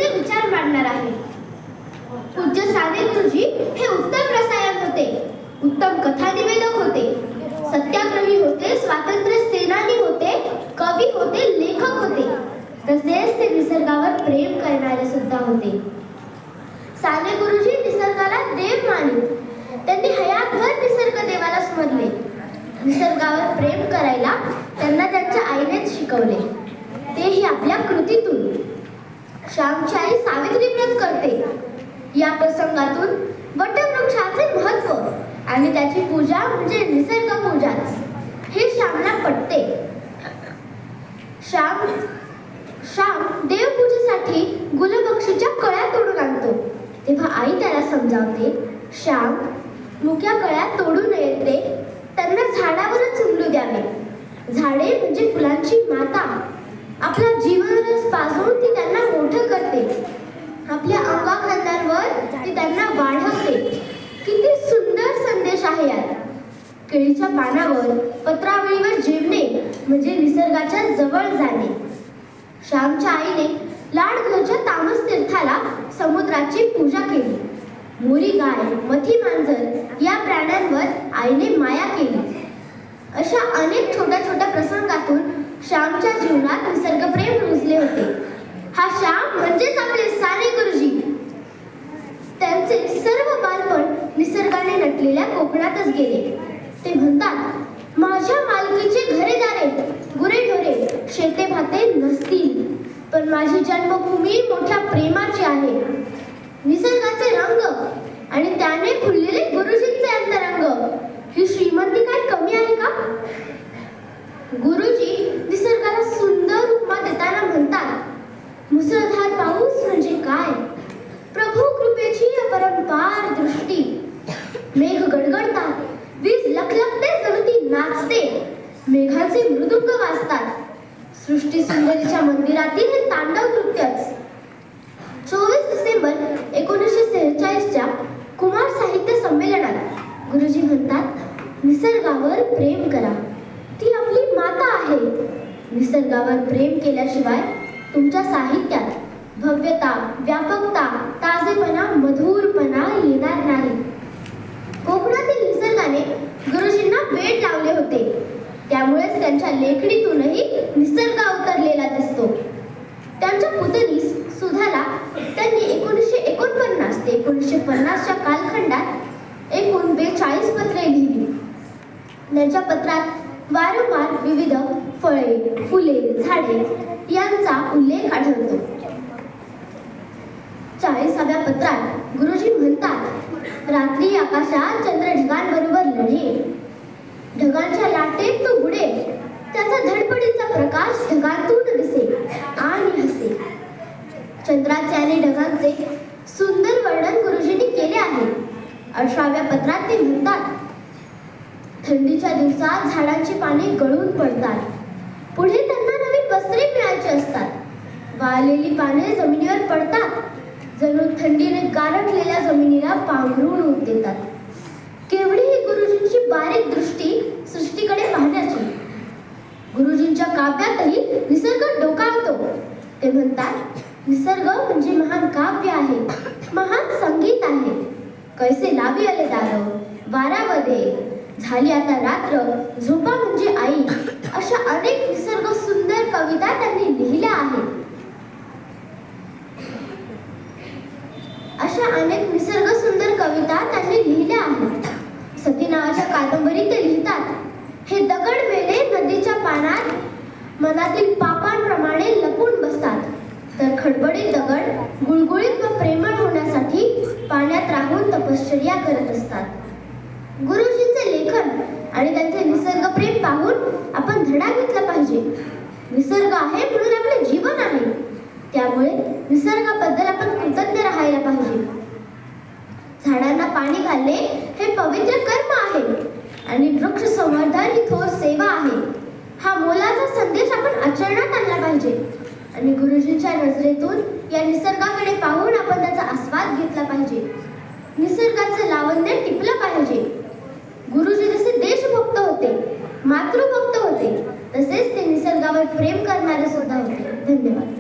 गुरुजींचे विचार मांडणार आहे. पूज्य साने गुरुजी हे उत्तम रसायन होते, उत्तम कथा निवेदक होते, सत्याग्रही होते, स्वातंत्र्य सेनानी होते, कवी होते, लेखक होते, तसेच ते निसर्गावर प्रेम करणारे सुद्धा होते. साने गुरुजी निसर्गाला देव मानले. त्यांनी हयातभर निसर्ग देवाला स्मरले. निसर्गावर प्रेम करायला त्यांना त्यांच्या आईनेच शिकवले, तेही आपल्या कृतीतून. श्यामची आई सावित्री व्रत करते. या प्रसंगातून वटवृक्षाचे महत्व आणि त्याची पूजा म्हणजे निसर्ग पूजाच हे श्यामला पटते. श्याम देवपूजेसाठी गुलबक्षीच्या कळ्या तोडून आणतो. तेव्हा आई त्याला समजावते, श्याम, मुक्या कळ्या तोडू नयेत रे, त्यांना झाडावरच उमलू द्यावे. झाडे म्हणजे फुलांची माता. आपला जीवनरस पाजून ती त्यांना मोठं करते. आपल्या अंगाखांद्यांवर ती त्यांना वाढवते. किती सुंदर संदेश आहे यात. केळीच्या पानावर, पत्रावळीवर जेवणे म्हणजे निसर्गाच्या जवळ जाणे. श्यामच्या आईने लाडघरच्या तामस तीर्थाला समुद्राची पूजा केली. मोरी गाय, मथी मांजर या प्राण्यांवर आईने माया केली. अशा अनेक छोट्या छोट्या प्रसंगातून श्यामच्या जीवनात निसर्गप्रेम रुजले होते. हा श्याम म्हणजेच आपले साने गुरुजी. त्यांचे सर्व बालपण निसर्गाने नटलेल्या कोकणातच गेले. ते म्हणतात, माझ्या मालकीचे घरेदारे, गुरेढोरे, शेते भाते नसतील, पण माझी जन्मभूमी मोठ्या प्रेमाची आहे. निसर्गाचे रंग आणि त्याने खुललेले गुरुजींचे अंतरंग, ही श्रीमंती काय कमी आहे का? गुरुजी निसर्गाला सुंदर उपमा देताना म्हणतात, मुसळधार पाऊस म्हणजे काय? प्रभू कृपेची अपरंपार दृष्टी. मेघ गडगडतात, वीज लखलखते, जणू नाचते, मेघाचे मृदुंग वाजतात. सृष्टी सुंदरीच्या मंदिरातील हे तांडव नृत्यच. 24 डिसेंबर 1946च्या कुमार साहित्य संमेलनात गुरुजी म्हणतात, निसर्गावर प्रेम करा, ती आपली माता आहे. निसर्गावर प्रेम केल्याशिवाय तुमच्या साहित्यात भव्यता, व्यापकता, ताजेपणा, मधुरपणा येणार नाही. कोकणातील निसर्गाने गुरुजींना वेड लावले होते. त्यामुळेच त्यांच्या लेखणीतूनही निसर्ग अवतरलेला दिसतो. त्यांच्या पुतणी सुधाला त्यांनी 1949 ते 1950च्या कालखंडात एकूण 42 पत्रे लिहिली. त्यांच्या पत्रात वारंवार विविध फळे, फुले, झाडे यांचा उल्लेख आढळतो. 40व्या पत्रात गुरुजी म्हणतात, रात्री आकाशात चंद्र ढगांबरोबर लढे, ढगांच्या लाटेत तो बुडे, त्याचा धडपडीचा प्रकाश ढगांतून दिसे आणि हसे. चंद्राचे आणि ढगांचे सुंदर वर्णन गुरुजींनी केले आहे. 18व्या पत्रात ते म्हणतात, थंडीच्या दिवसात झाडांची पाने गळून पडतात. पुढे त्यांना नवीन वस्त्रे मिळायची असतात. वाळलेली पाने जमिनीवर पडतात, जणू थंडीने गारठलेल्या जमिनीला पांघरून ऊब देतात. केवढी ही गुरुजींची बारीक दृष्टी सृष्टीकडे पाहण्याची. गुरुजींच्या काव्यातही निसर्ग डोकावतो. ते म्हणतात, निसर्ग म्हणजे महान काव्य आहे, महान संगीत आहे. कैसे लावी आले दार, वारामध्ये झाली आता रात्र, झोपा म्हणजे आई. अशा अनेक निसर्ग सुंदर कविता त्यांनी लिहिल्या आहेत. सती नावाच्या कादंबरीत ते लिहितात, हे दगड वेले नदीच्या पाण्यात मनातील पापांप्रमाणे लपून बसतात, तर खडबडीत दगड गुळगुळीत व प्रेमळ होण्यासाठी पाण्यात राहून तपश्चर्या करत असतात. गुरुजींचे लेखन आणि त्यांचे निसर्ग प्रेम पाहून आपण धडा घेतला पाहिजे. निसर्ग आहे म्हणून आपले जीवन आहे, त्यामुळे निसर्गाबद्दल आपण कृतज्ञ राहायला पाहिजे. झाडांना पाणी घालणे हे पवित्र कर्म आहे आणि वृक्ष संवर्धन ही थोर सेवा आहे. हा मोलाचा संदेश आपण आचरणात आणला पाहिजे आणि गुरुजींच्या नजरेतून या निसर्गाकडे पाहून आपण त्याचा आस्वाद घेतला पाहिजे. निसर्गाचे लावण्य टिपलं पाहिजे. गुरुजी जसे देशभक्त होते, मातृभक्त होते, तसेच ते निसर्गावर प्रेम करणारे सुद्धा होते. धन्यवाद.